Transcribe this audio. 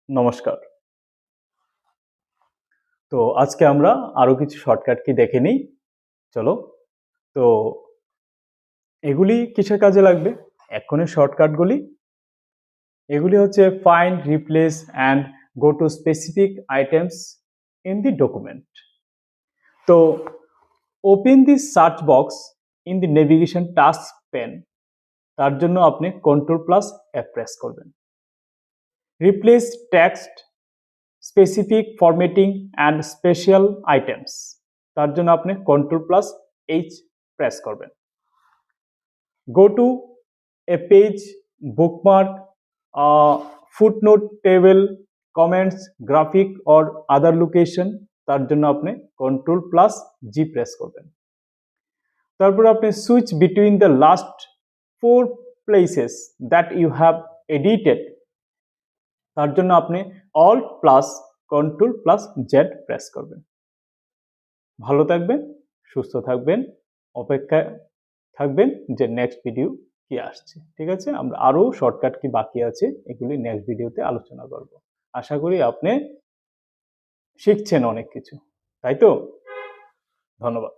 নমস্কার। তো আজকে আমরা আরো কিছু শর্টকাট কি দেখে নিই। চলো। তো এগুলি কিসের কাজে লাগবে? এক্ষুনি শর্টকাটগুলি এগুলি হচ্ছে find, replace and go to specific items in the document. তো open the search box in the navigation task pane, তার জন্য আপনি Ctrl+F প্রেস করবেন। Replace text, specific formatting and special items, তার জন্য আপনি Ctrl+H প্রেস করবেন। Go to a page, bookmark, footnote, table, comments, graphic or other location, তার জন্য আপনি Ctrl+G প্রেস করবেন। তারপর আপনি switch between the last 4 places that you have edited, তার জন্য আপনি Alt+Ctrl+Z প্রেস করবেন। ভালো থাকবেন, সুস্থ থাকবেন, অপেক্ষায় থাকবেন যে নেক্সট ভিডিও কি আসছে। ঠিক আছে, আমরা আরো শর্টকাট কি বাকি আছে এগুলি নেক্সট ভিডিওতে আলোচনা করব। আশা করি আপনি শিখছেন অনেক কিছু, তাই তো? ধন্যবাদ।